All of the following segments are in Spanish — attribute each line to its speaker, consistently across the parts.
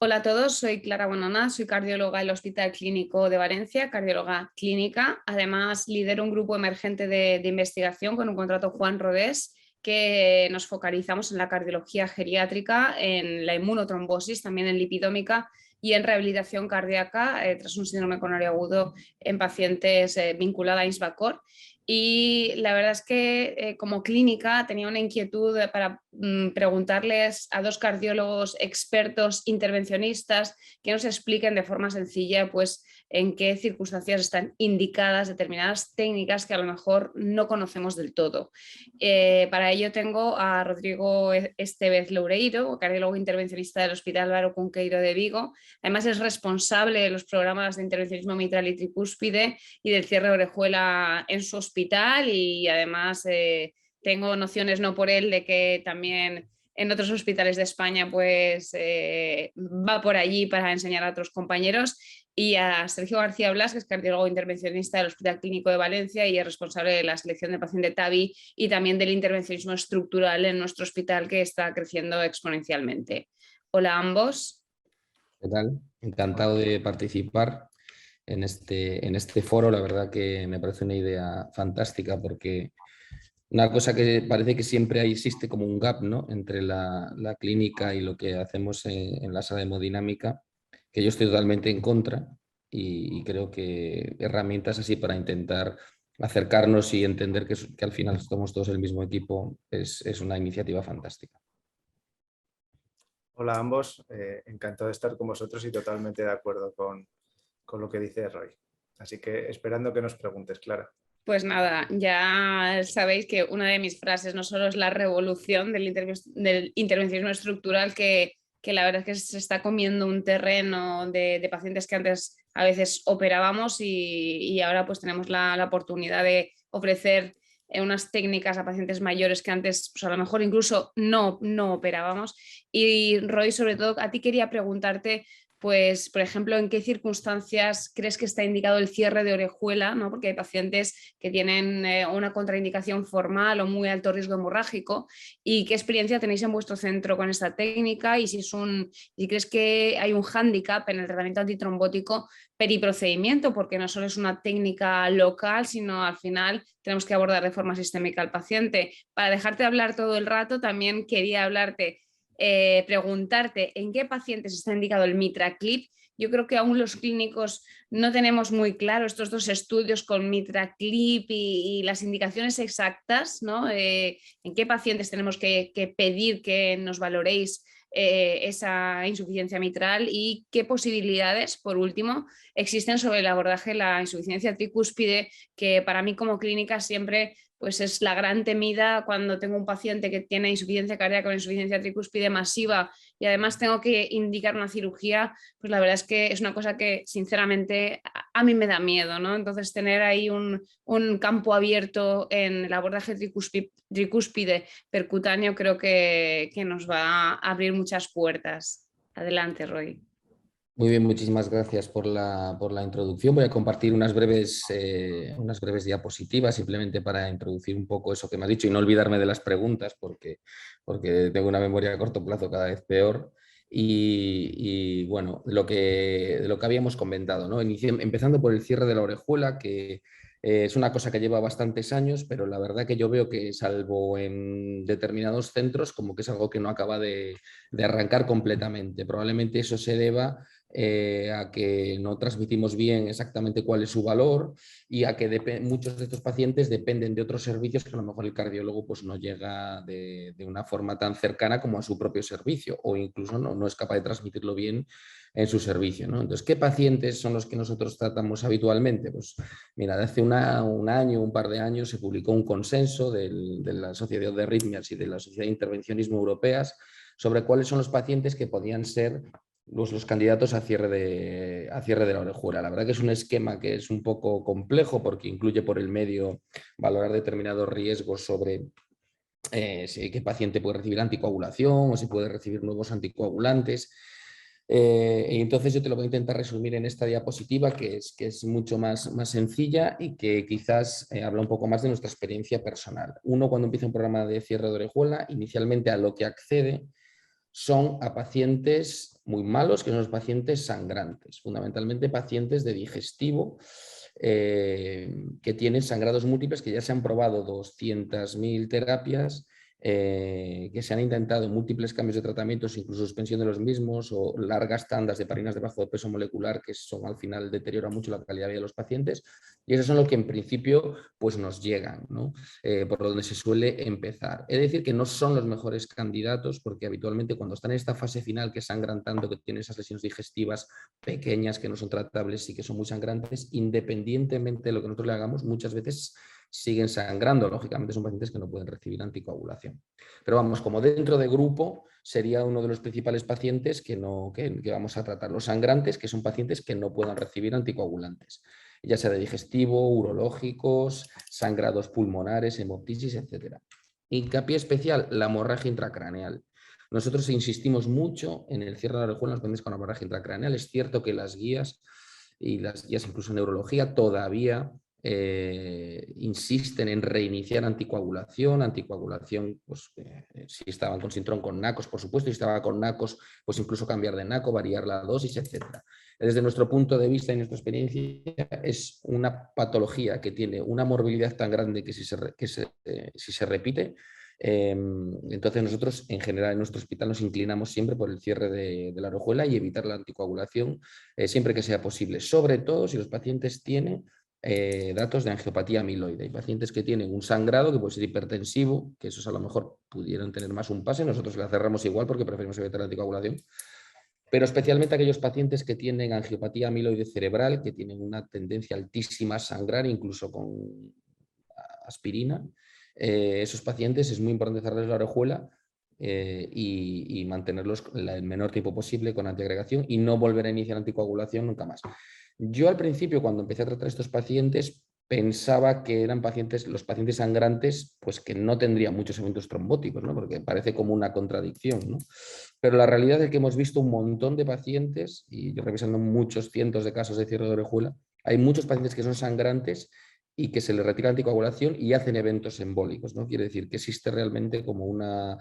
Speaker 1: Hola a todos, soy Clara Bonona, soy cardióloga del Hospital Clínico de Valencia, cardióloga clínica. Además, lidero un grupo emergente de investigación con un contrato Juan Rodés que nos focalizamos en la cardiología geriátrica, en la inmunotrombosis, también en lipidómica y en rehabilitación cardíaca tras un síndrome coronario agudo en pacientes vinculada a INSVACOR. Y la verdad es que como clínica tenía una inquietud para preguntarles a dos cardiólogos expertos intervencionistas que nos expliquen de forma sencilla pues en qué circunstancias están indicadas determinadas técnicas que a lo mejor no conocemos del todo. Para ello tengo a Rodrigo Estevez Loureiro, cardiólogo intervencionista del Hospital Álvaro Cunqueiro de Vigo. Además es responsable de los programas de intervencionismo mitral y tricúspide y del cierre de orejuela en su hospital, y además tengo nociones, no por él, de que también en otros hospitales de España pues va por allí para enseñar a otros compañeros. Y a Sergio García Blas, que es cardiólogo intervencionista del Hospital Clínico de Valencia y es responsable de la selección del paciente TAVI y también del intervencionismo estructural en nuestro hospital, que está creciendo exponencialmente. Hola a ambos.
Speaker 2: ¿Qué tal? Encantado de participar en este foro. La verdad que me parece una idea fantástica porque una cosa que parece que siempre existe como un gap, ¿no?, entre la clínica y lo que hacemos en la sala de hemodinámica, que yo estoy totalmente en contra y creo que herramientas así para intentar acercarnos y entender que al final somos todos el mismo equipo es una iniciativa fantástica.
Speaker 3: Hola a ambos, encantado de estar con vosotros y totalmente de acuerdo con lo que dice Roy. Así que esperando que nos preguntes, Clara.
Speaker 1: Pues nada, ya sabéis que una de mis frases no solo es la revolución del intervencionismo estructural, que la verdad es que se está comiendo un terreno de pacientes que antes a veces operábamos y ahora pues tenemos la oportunidad de ofrecer unas técnicas a pacientes mayores que antes pues a lo mejor incluso no operábamos. Y Roy, sobre todo a ti quería preguntarte, pues, por ejemplo, ¿en qué circunstancias crees que está indicado el cierre de orejuela, ¿no? Porque hay pacientes que tienen una contraindicación formal o muy alto riesgo hemorrágico. ¿Y qué experiencia tenéis en vuestro centro con esta técnica? Y si crees que hay un hándicap en el tratamiento antitrombótico periprocedimiento, porque no solo es una técnica local, sino al final tenemos que abordar de forma sistémica al paciente. Para dejarte hablar todo el rato, también quería preguntarte en qué pacientes está indicado el MitraClip. Yo creo que aún los clínicos no tenemos muy claro estos dos estudios con MitraClip y las indicaciones exactas, ¿no? En qué pacientes tenemos que pedir que nos valoréis esa insuficiencia mitral y qué posibilidades, por último, existen sobre el abordaje de la insuficiencia tricúspide, que para mí como clínica siempre pues es la gran temida cuando tengo un paciente que tiene insuficiencia cardíaca o insuficiencia tricúspide masiva y además tengo que indicar una cirugía. Pues la verdad es que es una cosa que sinceramente a mí me da miedo, ¿no? Entonces tener ahí un campo abierto en el abordaje tricúspide percutáneo creo que nos va a abrir muchas puertas. Adelante, Roy.
Speaker 2: Muy bien, muchísimas gracias por la introducción. Voy a compartir unas breves diapositivas simplemente para introducir un poco eso que me has dicho y no olvidarme de las preguntas porque tengo una memoria a corto plazo cada vez peor. Bueno, de lo que habíamos comentado, ¿no? Empezando por el cierre de la orejuela, que es una cosa que lleva bastantes años, pero la verdad que yo veo que, salvo en determinados centros, como que es algo que no acaba de arrancar completamente. Probablemente eso se deba a que no transmitimos bien exactamente cuál es su valor y a que muchos de estos pacientes dependen de otros servicios que a lo mejor el cardiólogo pues, no llega de una forma tan cercana como a su propio servicio o incluso no es capaz de transmitirlo bien en su servicio, ¿no? Entonces, ¿qué pacientes son los que nosotros tratamos habitualmente? Pues mira, de hace un año, un par de años, se publicó un consenso de la Sociedad de Arritmias y de la Sociedad de Intervencionismo Europeas sobre cuáles son los pacientes que podían ser los candidatos a cierre de la orejuela. La verdad que es un esquema que es un poco complejo porque incluye por el medio valorar determinados riesgos sobre qué paciente puede recibir anticoagulación o si puede recibir nuevos anticoagulantes. Y entonces yo te lo voy a intentar resumir en esta diapositiva que es mucho más sencilla y que quizás habla un poco más de nuestra experiencia personal. Uno, cuando empieza un programa de cierre de orejuela, inicialmente a lo que accede son a pacientes muy malos, que son los pacientes sangrantes, fundamentalmente pacientes de digestivo, que tienen sangrados múltiples, que ya se han probado 200.000 terapias, que se han intentado múltiples cambios de tratamientos, incluso suspensión de los mismos, o largas tandas de heparinas de bajo peso molecular, que son al final deterioran mucho la calidad de vida de los pacientes, y esos son los que en principio pues, nos llegan, ¿no? Por donde se suele empezar. Es decir, que no son los mejores candidatos, porque habitualmente cuando están en esta fase final, que sangran tanto, que tienen esas lesiones digestivas pequeñas, que no son tratables y que son muy sangrantes, independientemente de lo que nosotros le hagamos, muchas veces siguen sangrando. Lógicamente son pacientes que no pueden recibir anticoagulación. Pero vamos, como dentro de grupo, sería uno de los principales pacientes que vamos a tratar. Los sangrantes, que son pacientes que no puedan recibir anticoagulantes, ya sea de digestivo, urológicos, sangrados pulmonares, hemoptisis, etc. Hincapié especial, la hemorragia intracraneal. Nosotros insistimos mucho en el cierre de la orejuela en los pacientes con hemorragia intracraneal. Es cierto que las guías y las guías incluso en neurología todavía insisten en reiniciar anticoagulación, pues, si estaban con Sintrom con NACOS, por supuesto, si estaba con NACOS, pues incluso cambiar de NACO, variar la dosis, etc. Desde nuestro punto de vista y nuestra experiencia, es una patología que tiene una morbilidad tan grande que si se repite, entonces nosotros en general en nuestro hospital nos inclinamos siempre por el cierre de la orejuela y evitar la anticoagulación siempre que sea posible, sobre todo si los pacientes tienen datos de angiopatía amiloide. Hay pacientes que tienen un sangrado que puede ser hipertensivo, que esos a lo mejor pudieran tener más un pase, nosotros la cerramos igual porque preferimos evitar la anticoagulación, pero especialmente aquellos pacientes que tienen angiopatía amiloide cerebral, que tienen una tendencia altísima a sangrar, incluso con aspirina, esos pacientes es muy importante cerrarles la orejuela y mantenerlos el menor tiempo posible con antiagregación y no volver a iniciar anticoagulación nunca más. Yo al principio, cuando empecé a tratar a estos pacientes, pensaba que eran los pacientes sangrantes, pues que no tendrían muchos eventos trombóticos, ¿no? Porque parece como una contradicción, ¿no? Pero la realidad es que hemos visto un montón de pacientes, y yo revisando muchos cientos de casos de cierre de orejuela, hay muchos pacientes que son sangrantes y que se les retira la anticoagulación y hacen eventos embólicos, ¿no? Quiere decir que existe realmente como una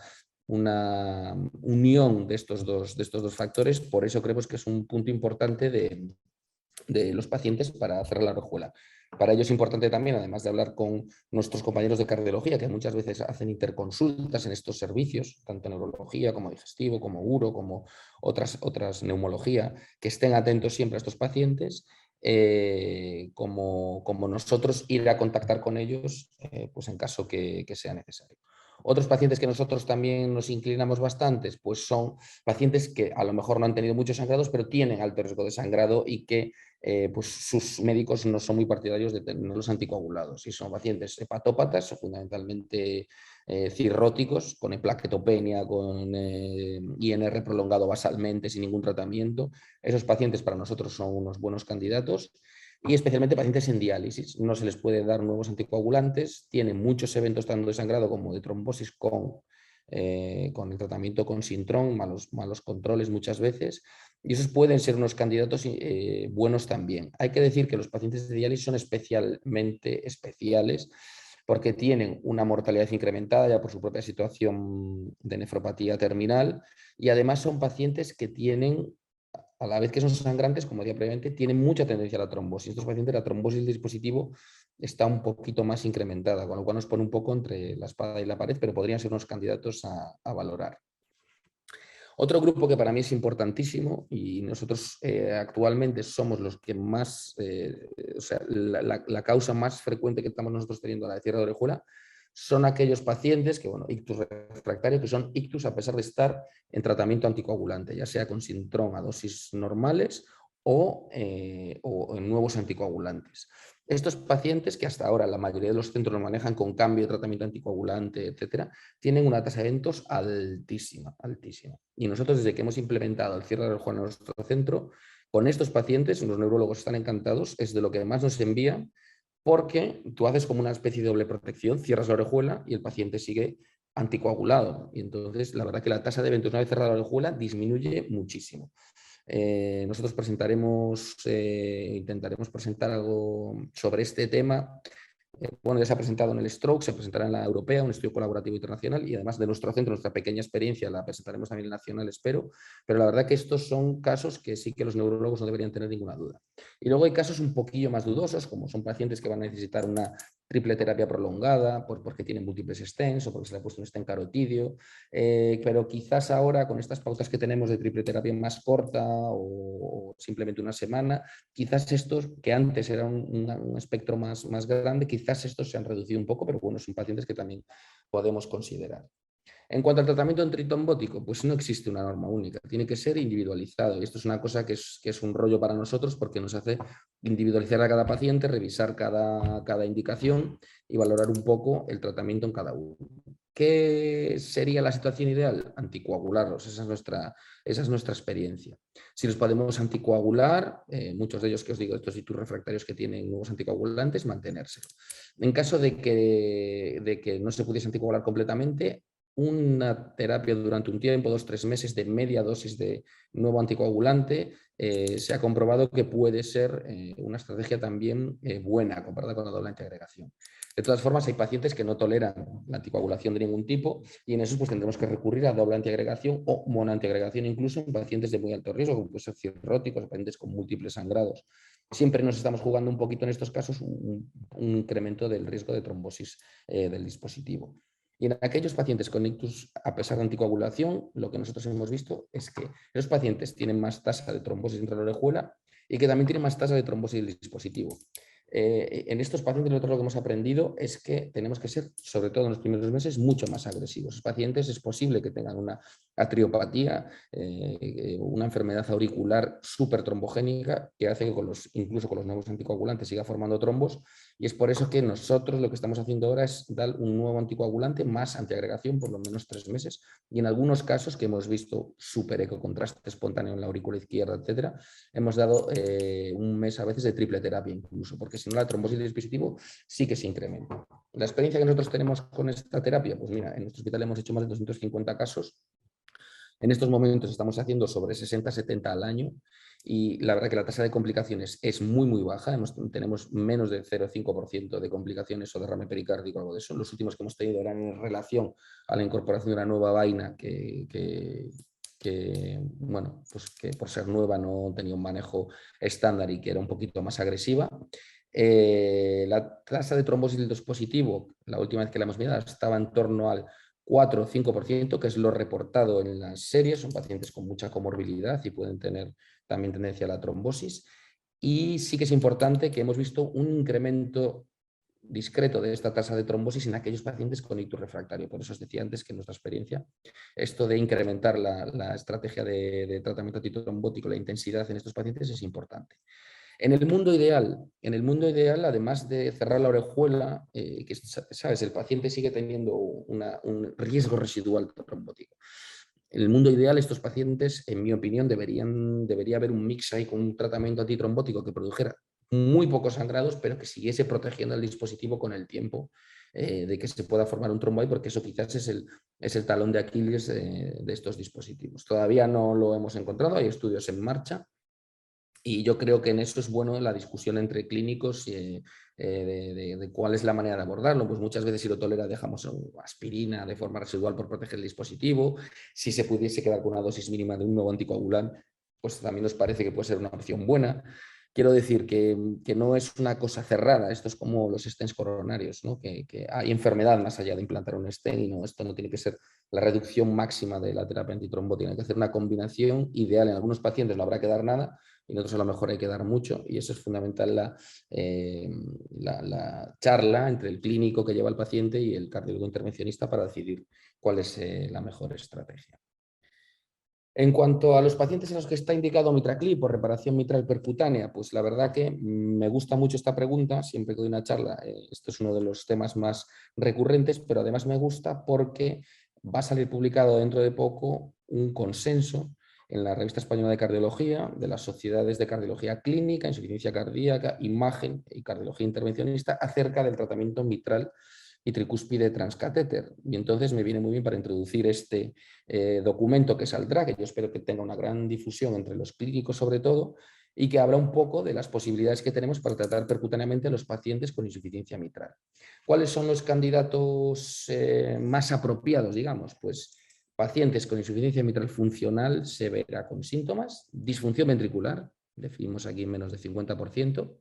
Speaker 2: unión de estos dos factores, por eso creemos que es un punto importante de los pacientes para cerrar la orejuela. Para ello es importante también, además de hablar con nuestros compañeros de cardiología, que muchas veces hacen interconsultas en estos servicios, tanto en neurología como digestivo, como uro, como otras neumología, que estén atentos siempre a estos pacientes, como nosotros ir a contactar con ellos pues en caso que sea necesario. Otros pacientes que nosotros también nos inclinamos bastantes, pues son pacientes que a lo mejor no han tenido muchos sangrados, pero tienen alto riesgo de sangrado y que pues sus médicos no son muy partidarios de tenerlos anticoagulados. Y son pacientes hepatópatas, fundamentalmente cirróticos, con plaquetopenia, con INR prolongado basalmente, sin ningún tratamiento. Esos pacientes para nosotros son unos buenos candidatos. Y especialmente pacientes en diálisis. No se les puede dar nuevos anticoagulantes, tienen muchos eventos tanto de sangrado como de trombosis con el tratamiento con Sintrom, malos controles muchas veces, y esos pueden ser unos candidatos buenos también. Hay que decir que los pacientes de diálisis son especialmente especiales porque tienen una mortalidad incrementada ya por su propia situación de nefropatía terminal y además son pacientes que tienen, a la vez que son sangrantes, como decía previamente, tienen mucha tendencia a la trombosis. Estos pacientes, la trombosis del dispositivo está un poquito más incrementada, con lo cual nos pone un poco entre la espada y la pared, pero podrían ser unos candidatos a valorar. Otro grupo que para mí es importantísimo y nosotros actualmente somos los que más, o sea, la causa más frecuente que estamos nosotros teniendo a la de cierre de orejuela, son aquellos pacientes que, bueno, ictus refractarios, que son ictus a pesar de estar en tratamiento anticoagulante, ya sea con Sintrom a dosis normales o en nuevos anticoagulantes. Estos pacientes, que hasta ahora la mayoría de los centros lo manejan con cambio de tratamiento anticoagulante, etcétera, tienen una tasa de eventos altísima, altísima. Y nosotros, desde que hemos implementado el cierre de orejuela en nuestro centro, con estos pacientes, los neurólogos están encantados, es de lo que más nos envían, porque tú haces como una especie de doble protección, cierras la orejuela y el paciente sigue anticoagulado. Y entonces, la verdad que la tasa de eventos una vez cerrada la orejuela disminuye muchísimo. Nosotros intentaremos presentar algo sobre este tema bueno, ya se ha presentado en el Stroke, se presentará en la europea, un estudio colaborativo internacional, y además de nuestro centro, nuestra pequeña experiencia, la presentaremos también en el nacional, espero, pero la verdad que estos son casos que sí que los neurólogos no deberían tener ninguna duda. Y luego hay casos un poquillo más dudosos, como son pacientes que van a necesitar una triple terapia prolongada porque tienen múltiples stents o porque se le ha puesto un stent carotidio, pero quizás ahora con estas pautas que tenemos de triple terapia más corta o simplemente una semana, quizás estos que antes era un espectro más grande, quizás estos se han reducido un poco, pero bueno, son pacientes que también podemos considerar. En cuanto al tratamiento antitrombótico, pues no existe una norma única, tiene que ser individualizado. Y esto es una cosa que es un rollo para nosotros porque nos hace individualizar a cada paciente, revisar cada indicación y valorar un poco el tratamiento en cada uno. ¿Qué sería la situación ideal? Anticoagularlos, esa es nuestra experiencia. Si los podemos anticoagular, muchos de ellos que os digo, estos ITU refractarios que tienen nuevos anticoagulantes, mantenerse. En caso de que no se pudiese anticoagular completamente, una terapia durante un tiempo, 2-3 meses de media dosis de nuevo anticoagulante, se ha comprobado que puede ser una estrategia también buena comparada con la doble antiagregación. De todas formas, hay pacientes que no toleran la anticoagulación de ningún tipo y en esos pues tendremos que recurrir a doble antiagregación o monoantiagregación incluso en pacientes de muy alto riesgo, como pueden ser cirróticos, pacientes con múltiples sangrados. Siempre nos estamos jugando un poquito en estos casos un incremento del riesgo de trombosis del dispositivo. Y en aquellos pacientes con ictus, a pesar de anticoagulación, lo que nosotros hemos visto es que esos pacientes tienen más tasa de trombosis entre la orejuela y que también tienen más tasa de trombosis del dispositivo. En estos pacientes nosotros lo que hemos aprendido es que tenemos que ser, sobre todo en los primeros meses, mucho más agresivos. Los pacientes es posible que tengan una atriopatía, una enfermedad auricular súper trombogénica que hace que incluso con los nuevos anticoagulantes siga formando trombos, y es por eso que nosotros lo que estamos haciendo ahora es dar un nuevo anticoagulante más antiagregación por lo menos 3 meses, y en algunos casos que hemos visto súper ecocontraste espontáneo en la aurícula izquierda, etcétera, hemos dado un mes a veces de triple terapia incluso, porque si no la trombosis del dispositivo sí que se incrementa. La experiencia que nosotros tenemos con esta terapia, pues mira, en nuestro hospital hemos hecho más de 250 casos. En estos momentos estamos haciendo sobre 60-70 al año y la verdad que la tasa de complicaciones es muy baja. Tenemos menos del 0,5% de complicaciones o derrame pericárdico o algo de eso. Los últimos que hemos tenido eran en relación a la incorporación de una nueva vaina que bueno, pues que por ser nueva no tenía un manejo estándar y que era un poquito más agresiva. La tasa de trombosis del dispositivo, la última vez que la hemos mirado, estaba en torno al 4 o 5%, que es lo reportado en las series. Son pacientes con mucha comorbilidad y pueden tener también tendencia a la trombosis. Y sí que es importante que hemos visto un incremento discreto de esta tasa de trombosis en aquellos pacientes con ictus refractario. Por eso os decía antes que en nuestra experiencia esto de incrementar la estrategia de tratamiento antitrombótico, la intensidad en estos pacientes es importante. En el mundo ideal, además de cerrar la orejuela, que sabes, el paciente sigue teniendo un riesgo residual trombótico. En el mundo ideal, estos pacientes, en mi opinión, debería haber un mix ahí con un tratamiento antitrombótico que produjera muy pocos sangrados, pero que siguiese protegiendo al dispositivo con el tiempo de que se pueda formar un trombo ahí, porque eso quizás es el talón de Aquiles de estos dispositivos. Todavía no lo hemos encontrado, hay estudios en marcha. Y yo creo que en eso es bueno la discusión entre clínicos de cuál es la manera de abordarlo. Pues muchas veces si lo tolera dejamos aspirina de forma residual por proteger el dispositivo. Si se pudiese quedar con una dosis mínima de un nuevo anticoagulante, pues también nos parece que puede ser una opción buena. Quiero decir que no es una cosa cerrada, esto es como los stents coronarios, ¿no? Que hay enfermedad más allá de implantar un stent y no, esto no tiene que ser la reducción máxima de la terapia antitrombótica, hay que hacer una combinación ideal. En algunos pacientes no habrá que dar nada y en otros a lo mejor hay que dar mucho, y eso es fundamental la charla entre el clínico que lleva al paciente y el cardiólogo intervencionista para decidir cuál es la mejor estrategia. En cuanto a los pacientes en los que está indicado MitraClip o reparación mitral percutánea, pues la verdad que me gusta mucho esta pregunta, siempre que doy una charla, esto es uno de los temas más recurrentes, pero además me gusta porque va a salir publicado dentro de poco un consenso en la Revista Española de Cardiología, de las sociedades de cardiología clínica, insuficiencia cardíaca, imagen y cardiología intervencionista acerca del tratamiento mitral y tricúspide transcatéter. Y entonces me viene muy bien para introducir este documento que saldrá, que yo espero que tenga una gran difusión entre los clínicos sobre todo, y que habla un poco de las posibilidades que tenemos para tratar percutáneamente a los pacientes con insuficiencia mitral. ¿Cuáles son los candidatos más apropiados, digamos? Pues pacientes con insuficiencia mitral funcional severa con síntomas, disfunción ventricular, definimos aquí menos de 50%,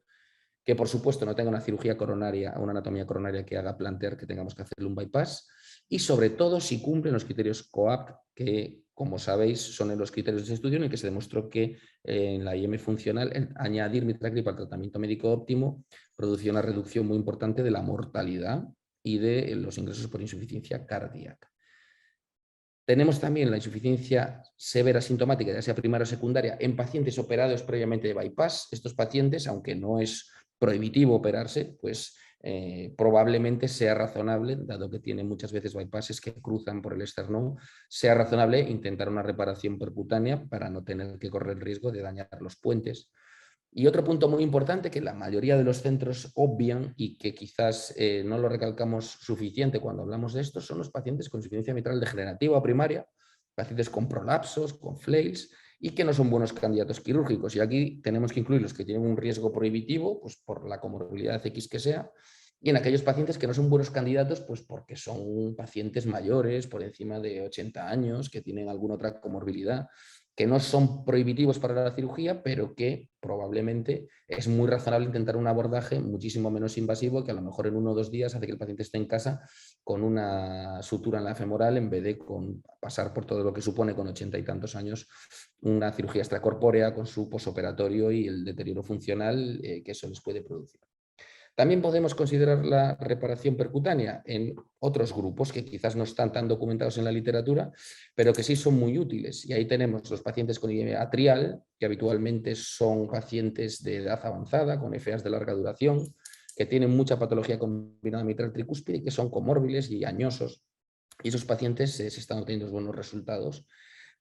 Speaker 2: que por supuesto no tenga una cirugía coronaria o una anatomía coronaria que haga plantear que tengamos que hacerle un bypass, y sobre todo si cumplen los criterios COAPT, que como sabéis son los criterios de ese estudio en el que se demostró que en la IM funcional añadir mitraclip al tratamiento médico óptimo producía una reducción muy importante de la mortalidad y de los ingresos por insuficiencia cardíaca. Tenemos también la insuficiencia severa sintomática, ya sea primaria o secundaria, en pacientes operados previamente de bypass. Estos pacientes, aunque no es prohibitivo operarse, pues probablemente sea razonable, dado que tienen muchas veces bypasses que cruzan por el esternón, sea razonable intentar una reparación percutánea para no tener que correr el riesgo de dañar los puentes. Y otro punto muy importante que la mayoría de los centros obvian y que quizás no lo recalcamos suficiente cuando hablamos de esto son los pacientes con insuficiencia mitral degenerativa o primaria, pacientes con prolapsos, con flails y que no son buenos candidatos quirúrgicos. Y aquí tenemos que incluir los que tienen un riesgo prohibitivo, pues por la comorbilidad X que sea, y en aquellos pacientes que no son buenos candidatos, pues porque son pacientes mayores, por encima de 80 años, que tienen alguna otra comorbilidad, que no son prohibitivos para la cirugía, pero que probablemente es muy razonable intentar un abordaje muchísimo menos invasivo, que a lo mejor en 1 o 2 días hace que el paciente esté en casa con una sutura en la femoral en vez de pasar por todo lo que supone con 80 y tantos años una cirugía extracorpórea con su posoperatorio y el deterioro funcional que eso les puede producir. También podemos considerar la reparación percutánea en otros grupos que quizás no están tan documentados en la literatura, pero que sí son muy útiles. Y ahí tenemos los pacientes con IM atrial, que habitualmente son pacientes de edad avanzada, con FAs de larga duración, que tienen mucha patología combinada mitral tricúspide y que son comórbiles y añosos. Y esos pacientes se están obteniendo buenos resultados.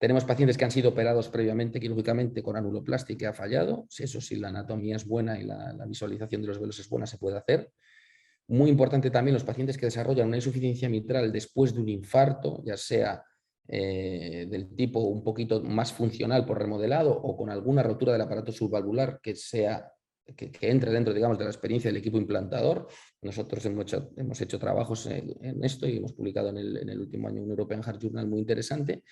Speaker 2: Tenemos pacientes que han sido operados previamente quirúrgicamente con anuloplastia y que ha fallado. Eso sí, la anatomía es buena y la visualización de los velos es buena, se puede hacer. Muy importante también los pacientes que desarrollan una insuficiencia mitral después de un infarto, ya sea del tipo un poquito más funcional por remodelado o con alguna rotura del aparato subvalvular que entre dentro, digamos, de la experiencia del equipo implantador. Nosotros hemos hecho trabajos en esto y hemos publicado en el último año un European Heart Journal muy interesante,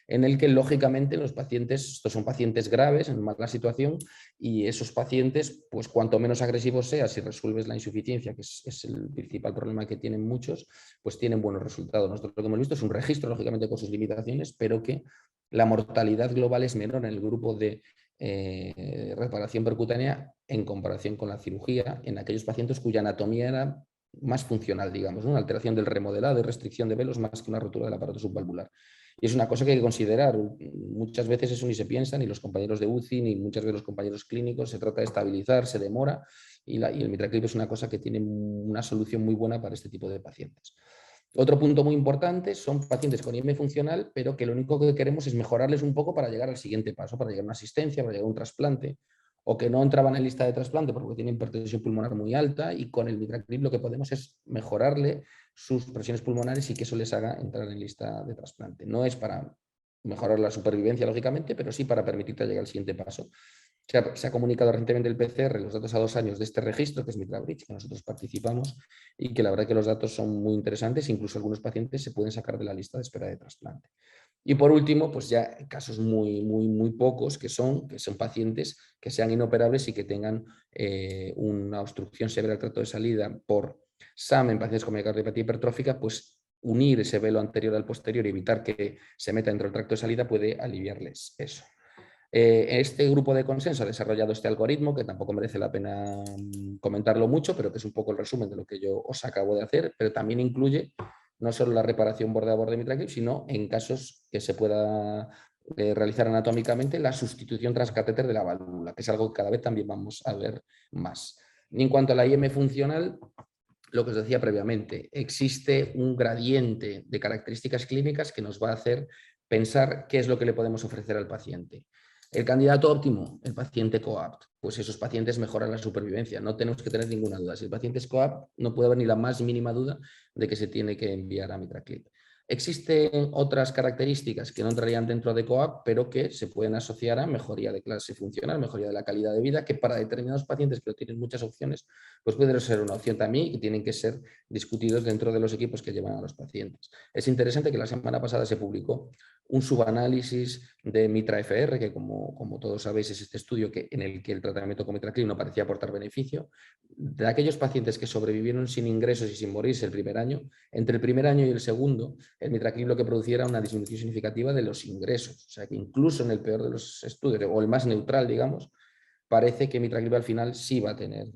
Speaker 2: en el que lógicamente los pacientes, estos son pacientes graves en mala situación, y esos pacientes, pues cuanto menos agresivos seas, si resuelves la insuficiencia, que es el principal problema que tienen muchos, pues tienen buenos resultados. Nosotros lo que hemos visto es un registro, lógicamente con sus limitaciones, pero que la mortalidad global es menor en el grupo de reparación percutánea en comparación con la cirugía en aquellos pacientes cuya anatomía era más funcional, digamos, ¿no? Una alteración del remodelado y restricción de velos más que una rotura del aparato subvalvular. Y es una cosa que hay que considerar. Muchas veces eso ni se piensa, ni los compañeros de UCI, ni muchas veces los compañeros clínicos. Se trata de estabilizar, se demora, y el mitraclip es una cosa que tiene una solución muy buena para este tipo de pacientes. Otro punto muy importante son pacientes con IM funcional, pero que lo único que queremos es mejorarles un poco para llegar al siguiente paso, para llegar a una asistencia, para llegar a un trasplante, o que no entraban en lista de trasplante porque tienen hipertensión pulmonar muy alta, y con el mitraclip lo que podemos es mejorarle sus presiones pulmonares y que eso les haga entrar en lista de trasplante. No es para mejorar la supervivencia, lógicamente, pero sí para permitirte llegar al siguiente paso. Se ha comunicado recientemente el PCR los datos a 2 años de este registro, que es MitraBridge, que nosotros participamos, y que la verdad que los datos son muy interesantes. Incluso algunos pacientes se pueden sacar de la lista de espera de trasplante. Y por último, pues ya casos muy pocos, que son pacientes que sean inoperables y que tengan una obstrucción severa del tracto de salida por SAM en pacientes con miocardiopatía hipertrófica, pues unir ese velo anterior al posterior y evitar que se meta dentro del tracto de salida puede aliviarles eso. Este grupo de consenso ha desarrollado este algoritmo, que tampoco merece la pena comentarlo mucho, pero que es un poco el resumen de lo que yo os acabo de hacer, pero también incluye no solo la reparación borde a borde de mitraclip, sino en casos que se pueda realizar anatómicamente la sustitución transcatéter de la válvula, que es algo que cada vez también vamos a ver más. Y en cuanto a la IM funcional, lo que os decía previamente, existe un gradiente de características clínicas que nos va a hacer pensar qué es lo que le podemos ofrecer al paciente. El candidato óptimo, el paciente COAPT, pues esos pacientes mejoran la supervivencia, no tenemos que tener ninguna duda. Si el paciente es COAPT, no puede haber ni la más mínima duda de que se tiene que enviar a mitraclip. Existen otras características que no entrarían dentro de COAPT, pero que se pueden asociar a mejoría de clase funcional, mejoría de la calidad de vida, que para determinados pacientes que no tienen muchas opciones, pues puede ser una opción también y que tienen que ser discutidos dentro de los equipos que llevan a los pacientes. Es interesante que la semana pasada se publicó un subanálisis de Mitra-FR, que como todos sabéis es este estudio en el que el tratamiento con mitraclip no parecía aportar beneficio, de aquellos pacientes que sobrevivieron sin ingresos y sin morirse el primer año. Entre el primer año y el segundo, el mitraclip lo que producía era una disminución significativa de los ingresos. O sea que incluso en el peor de los estudios, o el más neutral, digamos, parece que mitraclip al final sí va a tener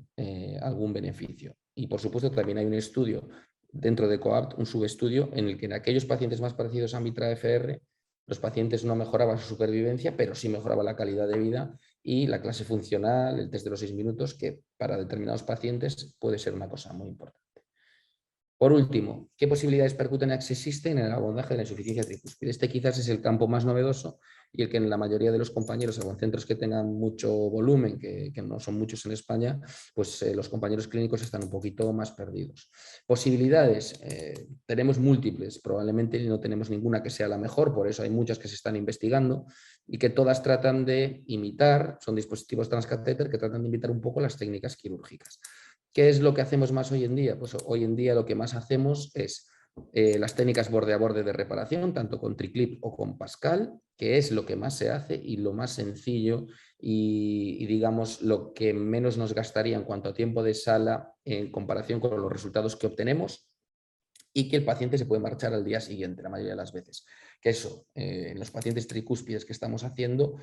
Speaker 2: algún beneficio. Y por supuesto también hay un estudio dentro de COAPT, un subestudio, en el que en aquellos pacientes más parecidos a Mitra-FR, los pacientes no mejoraban su supervivencia, pero sí mejoraba la calidad de vida y la clase funcional, el test de los 6 minutos, que para determinados pacientes puede ser una cosa muy importante. Por último, ¿qué posibilidades percutaneas existen en el abordaje de la insuficiencia tricúspide? Este quizás es el campo más novedoso y el que en la mayoría de los compañeros, salvo en centros que tengan mucho volumen, que no son muchos en España, pues los compañeros clínicos están un poquito más perdidos. Posibilidades, tenemos múltiples, probablemente no tenemos ninguna que sea la mejor, por eso hay muchas que se están investigando y que todas tratan de imitar, son dispositivos transcatéter que tratan de imitar un poco las técnicas quirúrgicas. ¿Qué es lo que hacemos más hoy en día? Pues hoy en día lo que más hacemos es las técnicas borde a borde de reparación, tanto con Triclip o con Pascal, que es lo que más se hace y lo más sencillo y digamos lo que menos nos gastaría en cuanto a tiempo de sala en comparación con los resultados que obtenemos, y que el paciente se puede marchar al día siguiente, la mayoría de las veces. Que eso, en los pacientes tricúspides que estamos haciendo,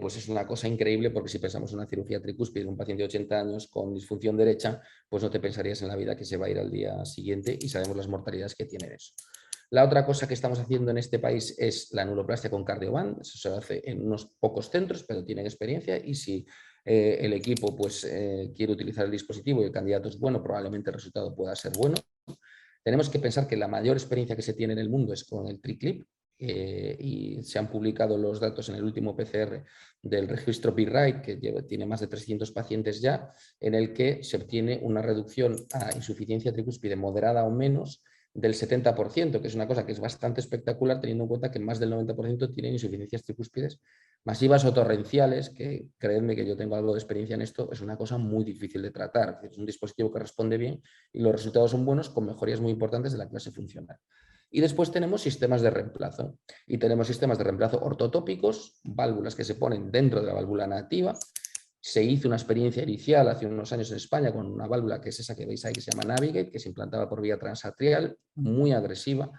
Speaker 2: pues es una cosa increíble, porque si pensamos en una cirugía tricúspide de un paciente de 80 años con disfunción derecha, pues no te pensarías en la vida que se va a ir al día siguiente, y sabemos las mortalidades que tiene eso. La otra cosa que estamos haciendo en este país es la anuloplastia con cardioband. Eso se hace en unos pocos centros, pero tienen experiencia, y si el equipo pues, quiere utilizar el dispositivo y el candidato es bueno, probablemente el resultado pueda ser bueno. Tenemos que pensar que la mayor experiencia que se tiene en el mundo es con el Triclip, y se han publicado los datos en el último PCR del registro PIRAIT, que tiene más de 300 pacientes ya, en el que se obtiene una reducción a insuficiencia tricúspide moderada o menos del 70%, que es una cosa que es bastante espectacular, teniendo en cuenta que más del 90% tienen insuficiencias tricúspides masivas o torrenciales, que creedme que yo tengo algo de experiencia en esto, es una cosa muy difícil de tratar. Es un dispositivo que responde bien y los resultados son buenos, con mejorías muy importantes de la clase funcional. Y después tenemos sistemas de reemplazo. Y tenemos sistemas de reemplazo ortotópicos, válvulas que se ponen dentro de la válvula nativa. Se hizo una experiencia inicial hace unos años en España con una válvula que es esa que veis ahí, que se llama Navigate, que se implantaba por vía transatrial, muy agresiva.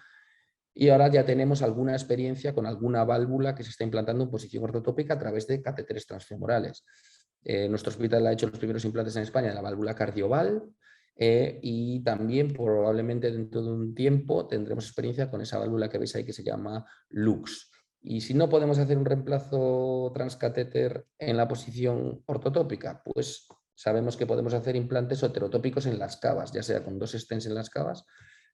Speaker 2: Y ahora ya tenemos alguna experiencia con alguna válvula que se está implantando en posición ortotópica a través de catéteres transfemorales. Nuestro hospital ha hecho los primeros implantes en España de la válvula Cardioval, y también probablemente dentro de un tiempo tendremos experiencia con esa válvula que veis ahí que se llama Lux. Y si no podemos hacer un reemplazo transcatéter en la posición ortotópica, pues sabemos que podemos hacer implantes heterotópicos en las cavas, ya sea con 2 stents en las cavas,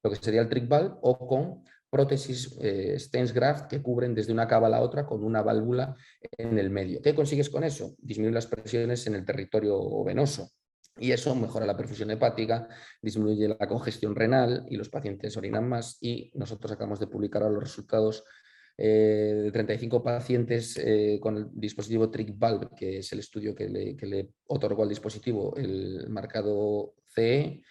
Speaker 2: lo que sería el trick valve, o con prótesis stents graft que cubren desde una cava a la otra con una válvula en el medio. ¿Qué consigues con eso? Disminuir las presiones en el territorio venoso. Y eso mejora la perfusión hepática, disminuye la congestión renal y los pacientes orinan más. Y nosotros acabamos de publicar ahora los resultados de 35 pacientes con el dispositivo Trick Valve, que es el estudio que le otorgó al dispositivo el marcado CE.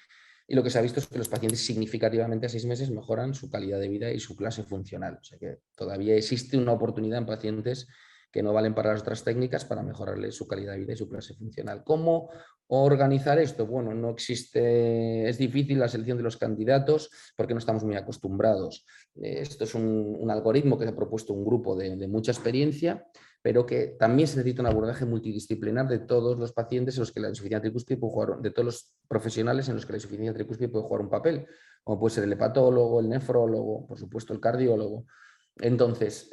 Speaker 2: Y lo que se ha visto es que los pacientes significativamente a 6 meses mejoran su calidad de vida y su clase funcional. O sea que todavía existe una oportunidad en pacientes que no valen para las otras técnicas para mejorarle su calidad de vida y su clase funcional. ¿Cómo organizar esto? Bueno, no existe, es difícil la selección de los candidatos porque no estamos muy acostumbrados. Esto es un algoritmo que se ha propuesto un grupo de mucha experiencia, pero que también se necesita un abordaje multidisciplinar de todos los pacientes en los que la insuficiencia tricúspide puede jugar, de todos los profesionales en los que la insuficiencia tricúspide puede jugar un papel, como puede ser el hepatólogo, el nefrólogo, por supuesto el cardiólogo. Entonces,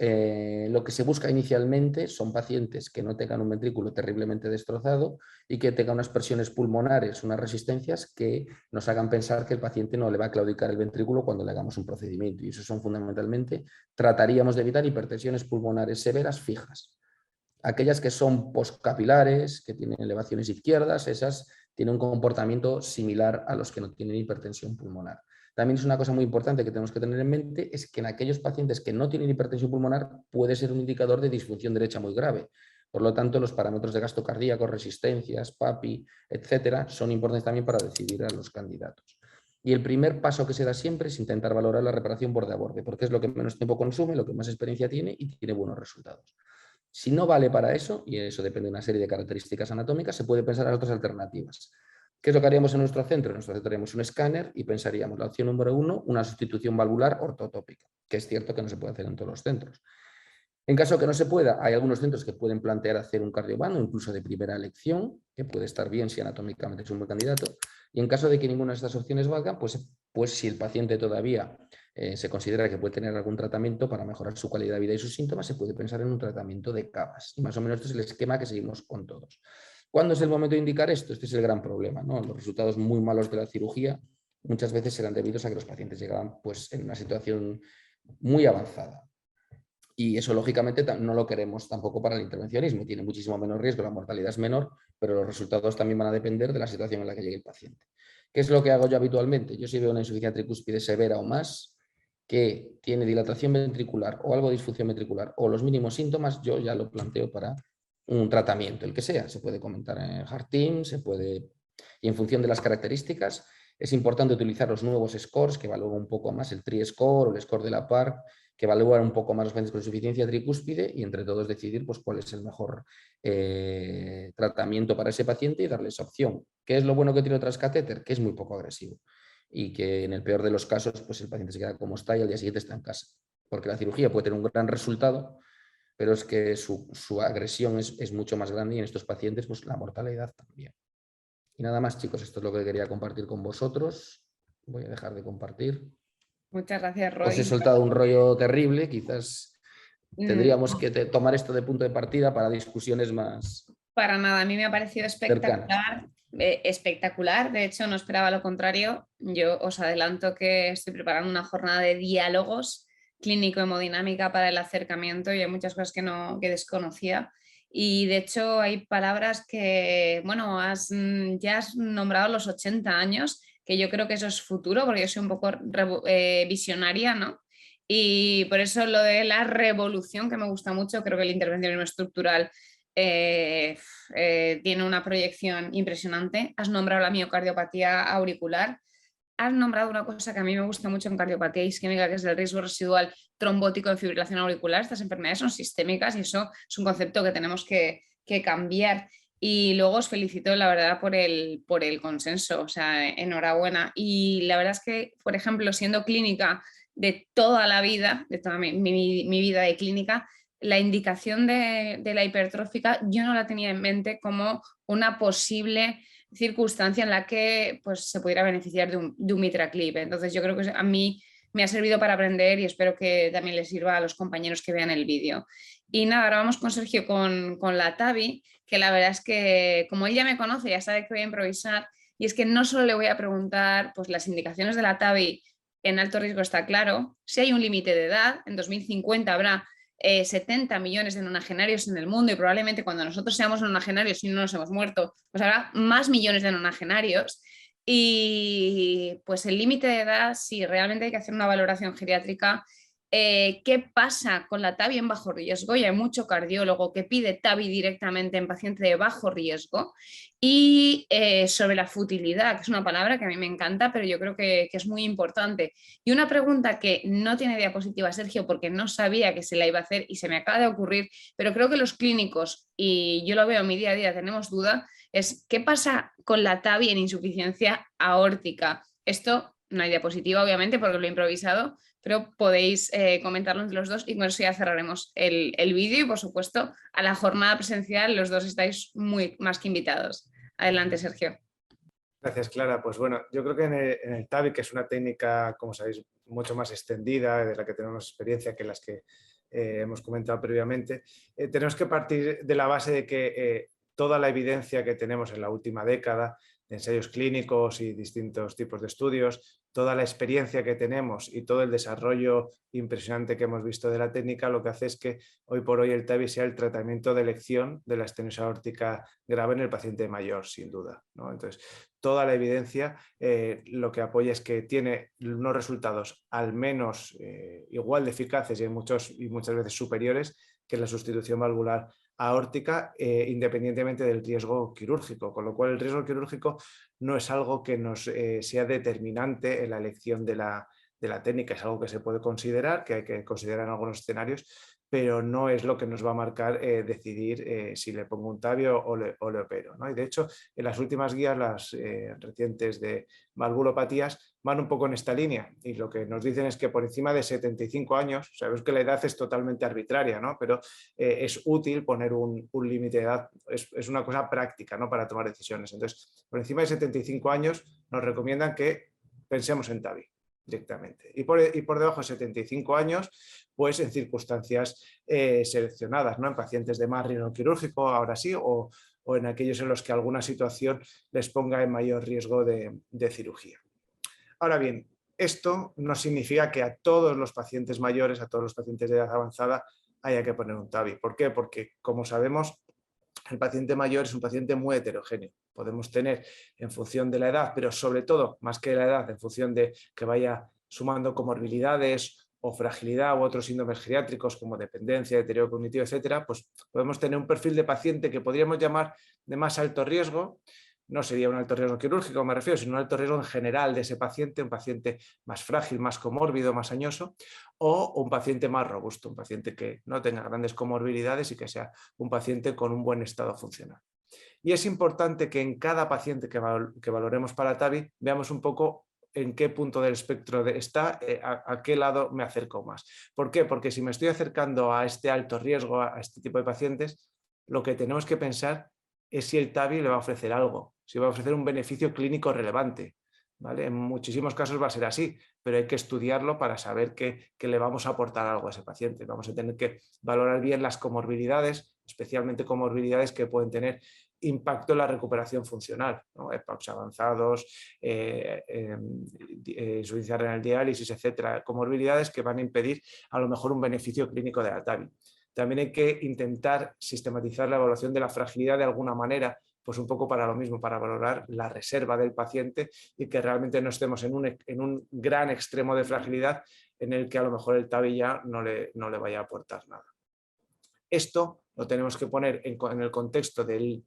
Speaker 2: lo que se busca inicialmente son pacientes que no tengan un ventrículo terriblemente destrozado y que tengan unas presiones pulmonares, unas resistencias que nos hagan pensar que el paciente no le va a claudicar el ventrículo cuando le hagamos un procedimiento. Y eso son fundamentalmente, trataríamos de evitar hipertensiones pulmonares severas fijas. Aquellas que son postcapilares, que tienen elevaciones izquierdas, esas tienen un comportamiento similar a los que no tienen hipertensión pulmonar. también es una cosa muy importante que tenemos que tener en mente, es que en aquellos pacientes que no tienen hipertensión pulmonar puede ser un indicador de disfunción derecha muy grave. Por lo tanto, los parámetros de gasto cardíaco, resistencias, PAPI, etcétera, son importantes también para decidir a los candidatos. Y el primer paso que se da siempre es intentar valorar la reparación borde a borde, porque es lo que menos tiempo consume, lo que más experiencia tiene y tiene buenos resultados. Si no vale para eso, y eso depende de una serie de características anatómicas, se puede pensar en otras alternativas. ¿Qué es lo que haríamos en nuestro centro? En nuestro centro haríamos un escáner y pensaríamos la opción número 1, una sustitución valvular ortotópica, que es cierto que no se puede hacer en todos los centros. En caso que no se pueda, hay algunos centros que pueden plantear hacer un cardiovano, incluso de primera elección, que puede estar bien si anatómicamente es un buen candidato. Y en caso de que ninguna de estas opciones valga, pues si el paciente todavía se considera que puede tener algún tratamiento para mejorar su calidad de vida y sus síntomas, se puede pensar en un tratamiento de cavas. Y más o menos este es el esquema que seguimos con todos. ¿Cuándo es el momento de indicar esto? Este es el gran problema, ¿no? Los resultados muy malos de la cirugía muchas veces serán debidos a que los pacientes llegaban pues, en una situación muy avanzada. Y eso, lógicamente, no lo queremos tampoco para el intervencionismo. Tiene muchísimo menos riesgo, la mortalidad es menor, pero los resultados también van a depender de la situación en la que llegue el paciente. ¿Qué es lo que hago yo habitualmente? Yo si veo una insuficiencia tricúspide severa o más, que tiene dilatación ventricular o algo de disfunción ventricular o los mínimos síntomas, yo ya lo planteo para un tratamiento, el que sea. Se puede comentar en Heart Team, se puede... Y en función de las características, es importante utilizar los nuevos scores que evalúan un poco más el TRI-score o el score de la PARC, que evalúan un poco más los pacientes con insuficiencia tricúspide y entre todos decidir pues, cuál es el mejor tratamiento para ese paciente y darle esa opción. ¿Qué es lo bueno que tiene el transcatéter? Que es muy poco agresivo y que en el peor de los casos pues, el paciente se queda como está y al día siguiente está en casa. Porque la cirugía puede tener un gran resultado, pero es que su agresión es mucho más grande y en estos pacientes pues, la mortalidad también. Y nada más, chicos, esto es lo que quería compartir con vosotros. Voy a dejar de compartir.
Speaker 1: Muchas gracias,
Speaker 2: Os he
Speaker 1: Roy.
Speaker 2: soltado un rollo terrible, quizás tendríamos
Speaker 1: No,
Speaker 2: que tomar esto de punto de partida para discusiones más
Speaker 1: para nada, a mí me ha parecido
Speaker 2: cercanas.
Speaker 1: espectacular, espectacular. De hecho, no esperaba lo contrario. Yo os adelanto que estoy preparando una jornada de diálogos clínico-hemodinámica para el acercamiento y hay muchas cosas que desconocía. Y de hecho hay palabras que, bueno, ya has nombrado los 80 años, que yo creo que eso es futuro, porque yo soy un poco visionaria, ¿no? Y por eso lo de la revolución, que me gusta mucho, creo que el intervencionismo estructural tiene una proyección impresionante. Has nombrado la miocardiopatía auricular. Has nombrado una cosa que a mí me gusta mucho en cardiopatía isquémica, que es el riesgo residual trombótico en fibrilación auricular. Estas enfermedades son sistémicas y eso es un concepto que tenemos que cambiar. Y luego os felicito, la verdad, por el consenso. O sea, enhorabuena. Y la verdad es que, por ejemplo, siendo clínica de toda la vida, de toda mi vida de clínica, la indicación de la hipertrófica yo no la tenía en mente como una posible circunstancia en la que pues, se pudiera beneficiar de un MitraClip. Entonces yo creo que a mí me ha servido para aprender y espero que también les sirva a los compañeros que vean el vídeo. Y nada, ahora vamos con Sergio con la TAVI, que la verdad es que como él ya me conoce, ya sabe que voy a improvisar, y es que no solo le voy a preguntar pues, las indicaciones de la TAVI en alto riesgo, está claro, si hay un límite de edad, en 2050 habrá 70 millones de nonagenarios en el mundo y probablemente cuando nosotros seamos nonagenarios y no nos hemos muerto, pues habrá más millones de nonagenarios. Y pues el límite de edad, si realmente hay que hacer una valoración geriátrica, ¿qué pasa con la TAVI en bajo riesgo? Y hay mucho cardiólogo que pide TAVI directamente en paciente de bajo riesgo. Y sobre la futilidad, que es una palabra que a mí me encanta, pero yo creo que es muy importante. Y una pregunta que no tiene diapositiva Sergio porque no sabía que se la iba a hacer y se me acaba de ocurrir, pero creo que los clínicos, y yo lo veo en mi día a día, tenemos duda, es ¿qué pasa con la TAVI en insuficiencia aórtica? Esto no hay diapositiva, obviamente, porque lo he improvisado, pero podéis comentarlo entre los dos y con eso ya cerraremos el vídeo y, por supuesto, a la jornada presencial los dos estáis más que invitados. Adelante, Sergio.
Speaker 3: Gracias, Clara. Pues bueno, yo creo que en el TAVI, que es una técnica, como sabéis, mucho más extendida, de la que tenemos experiencia que las que hemos comentado previamente, tenemos que partir de la base de que toda la evidencia que tenemos en la última década, de ensayos clínicos y distintos tipos de estudios, toda la experiencia que tenemos y todo el desarrollo impresionante que hemos visto de la técnica, lo que hace es que hoy por hoy el TAVI sea el tratamiento de elección de la estenosis aórtica grave en el paciente mayor, sin duda, ¿no? Entonces, toda la evidencia lo que apoya es que tiene unos resultados al menos igual de eficaces y muchas veces superiores que la sustitución valvular aórtica, independientemente del riesgo quirúrgico, con lo cual el riesgo quirúrgico no es algo que nos sea determinante en la elección de la técnica, es algo que se puede considerar, que hay que considerar en algunos escenarios, pero no es lo que nos va a marcar decidir si le pongo un TAVI o le opero, ¿no? Y de hecho, en las últimas guías, las recientes de valvulopatías, van un poco en esta línea y lo que nos dicen es que por encima de 75 años, sabemos que la edad es totalmente arbitraria, ¿no? Pero es útil poner un límite de edad, es una cosa práctica, ¿no? Para tomar decisiones. Entonces, por encima de 75 años nos recomiendan que pensemos en TAVI directamente. Y por debajo de 75 años, pues en circunstancias seleccionadas, ¿no? En pacientes de más riesgo quirúrgico, ahora sí, o en aquellos en los que alguna situación les ponga en mayor riesgo de cirugía. Ahora bien, esto no significa que a todos los pacientes mayores, a todos los pacientes de edad avanzada, haya que poner un TAVI. ¿Por qué? Porque, como sabemos, el paciente mayor es un paciente muy heterogéneo. Podemos tener en función de la edad, pero sobre todo, más que la edad, en función de que vaya sumando comorbilidades o fragilidad u otros síndromes geriátricos como dependencia, deterioro cognitivo, etcétera, pues podemos tener un perfil de paciente que podríamos llamar de más alto riesgo. No sería un alto riesgo quirúrgico, me refiero, sino un alto riesgo en general de ese paciente, un paciente más frágil, más comórbido, más añoso, o un paciente más robusto, un paciente que no tenga grandes comorbilidades y que sea un paciente con un buen estado funcional. Y es importante que en cada paciente que valoremos para TAVI veamos un poco en qué punto del espectro está, a qué lado me acerco más. ¿Por qué? Porque si me estoy acercando a este alto riesgo, a este tipo de pacientes, lo que tenemos que pensar es si el TAVI le va a ofrecer algo, si va a ofrecer un beneficio clínico relevante. ¿Vale? En muchísimos casos va a ser así, pero hay que estudiarlo para saber que le vamos a aportar algo a ese paciente. Vamos a tener que valorar bien las comorbilidades, especialmente comorbilidades que pueden tener impacto en la recuperación funcional, ¿no? EPOCs avanzados, insuficiencia renal diálisis, etcétera, comorbilidades que van a impedir a lo mejor un beneficio clínico de la TAVI. También hay que intentar sistematizar la evaluación de la fragilidad de alguna manera, pues un poco para lo mismo, para valorar la reserva del paciente y que realmente no estemos en un gran extremo de fragilidad en el que a lo mejor el TAVI ya no le vaya a aportar nada. Esto lo tenemos que poner en el contexto de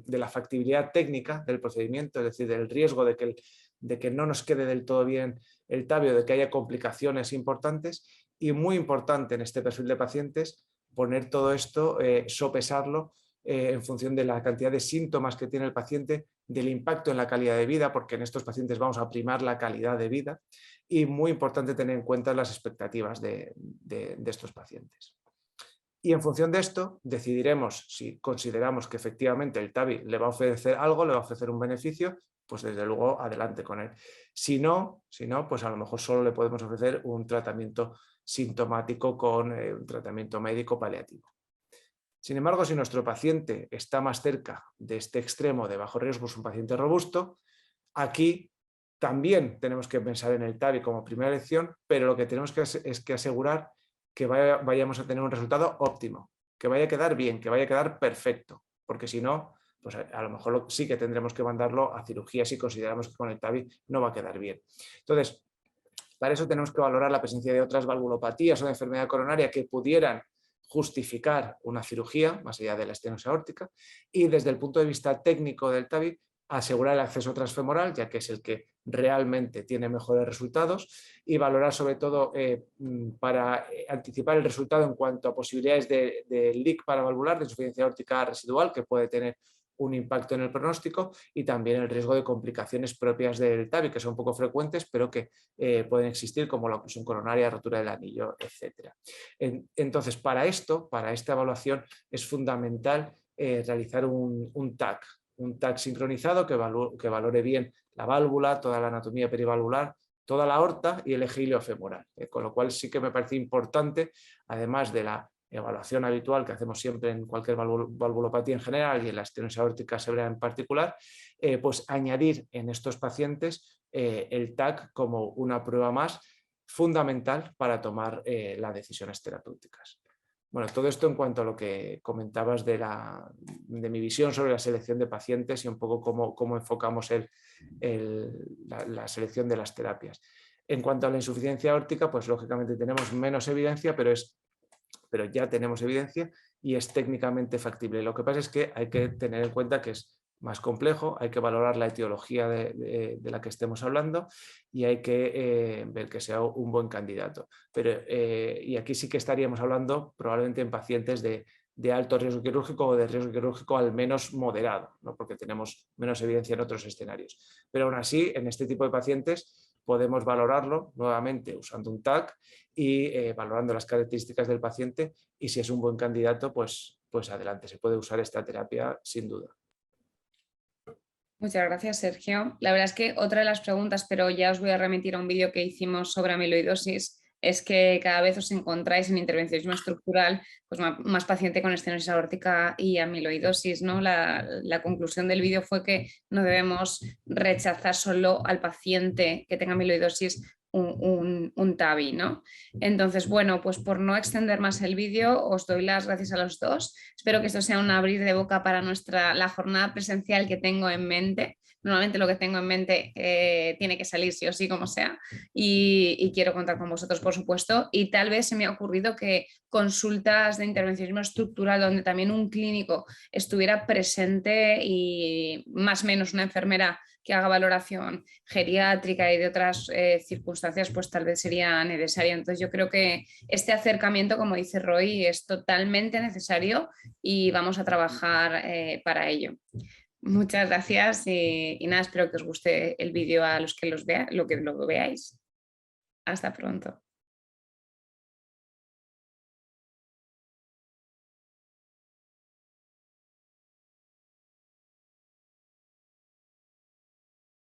Speaker 3: la factibilidad técnica del procedimiento, es decir, del riesgo de que no nos quede del todo bien el TAVI o de que haya complicaciones importantes, y muy importante en este perfil de pacientes poner todo esto, sopesarlo en función de la cantidad de síntomas que tiene el paciente, del impacto en la calidad de vida, porque en estos pacientes vamos a primar la calidad de vida, y muy importante tener en cuenta las expectativas de estos pacientes. Y en función de esto decidiremos si consideramos que efectivamente el TAVI le va a ofrecer algo, le va a ofrecer un beneficio, pues desde luego adelante con él. Si no, pues a lo mejor solo le podemos ofrecer un tratamiento sintomático con un tratamiento médico paliativo. Sin embargo, si nuestro paciente está más cerca de este extremo de bajo riesgo, es un paciente robusto, aquí también tenemos que pensar en el TAVI como primera elección, pero lo que tenemos que es que asegurar que vayamos a tener un resultado óptimo, que vaya a quedar bien, que vaya a quedar perfecto, porque si no, pues a lo mejor sí que tendremos que mandarlo a cirugía si consideramos que con el TAVI no va a quedar bien. Entonces, para eso tenemos que valorar la presencia de otras valvulopatías o de enfermedad coronaria que pudieran justificar una cirugía, más allá de la estenosis aórtica, y desde el punto de vista técnico del TAVI, asegurar el acceso transfemoral, ya que es el que realmente tiene mejores resultados, y valorar sobre todo para anticipar el resultado en cuanto a posibilidades de leak paravalvular, de insuficiencia aórtica residual, que puede tener un impacto en el pronóstico, y también el riesgo de complicaciones propias del TAVI, que son poco frecuentes, pero que pueden existir, como la oclusión coronaria, rotura del anillo, etc. Entonces, para esta evaluación es fundamental realizar un TAC sincronizado que valore bien la válvula, toda la anatomía perivalvular, toda la aorta y el eje iliofemoral. Con lo cual sí que me parece importante, además de la evaluación habitual que hacemos siempre en cualquier valvulopatía en general y en la estenosis aórtica severa en particular, pues añadir en estos pacientes el TAC como una prueba más fundamental para tomar las decisiones terapéuticas. Bueno, todo esto en cuanto a lo que comentabas de mi visión sobre la selección de pacientes y un poco cómo enfocamos la selección de las terapias. En cuanto a la insuficiencia aórtica, pues lógicamente tenemos menos evidencia, pero ya tenemos evidencia y es técnicamente factible. Lo que pasa es que hay que tener en cuenta que es más complejo, hay que valorar la etiología de la que estemos hablando y hay que ver que sea un buen candidato. Y aquí sí que estaríamos hablando probablemente en pacientes de alto riesgo quirúrgico o de riesgo quirúrgico al menos moderado, ¿no? Porque tenemos menos evidencia en otros escenarios. Pero aún así, en este tipo de pacientes podemos valorarlo nuevamente usando un TAC y valorando las características del paciente, y si es un buen candidato, pues adelante, se puede usar esta terapia sin duda.
Speaker 1: Muchas gracias, Sergio. La verdad es que otra de las preguntas, pero ya os voy a remitir a un vídeo que hicimos sobre amiloidosis, es que cada vez os encontráis en intervencionismo estructural pues más paciente con estenosis aórtica y amiloidosis, ¿no? La conclusión del vídeo fue que no debemos rechazar solo al paciente que tenga amiloidosis un TAVI, ¿no? Entonces, bueno, pues por no extender más el vídeo, os doy las gracias a los dos. Espero que esto sea un abrir de boca para la jornada presencial que tengo en mente. Normalmente lo que tengo en mente tiene que salir sí o sí, como sea, y quiero contar con vosotros, por supuesto. Y tal vez se me ha ocurrido que consultas de intervencionismo estructural donde también un clínico estuviera presente y más o menos una enfermera que haga valoración geriátrica y de otras circunstancias, pues tal vez sería necesario. Entonces yo creo que este acercamiento, como dice Roy, es totalmente necesario y vamos a trabajar para ello. Muchas gracias y nada, espero que os guste el vídeo a los que lo veáis. Hasta pronto.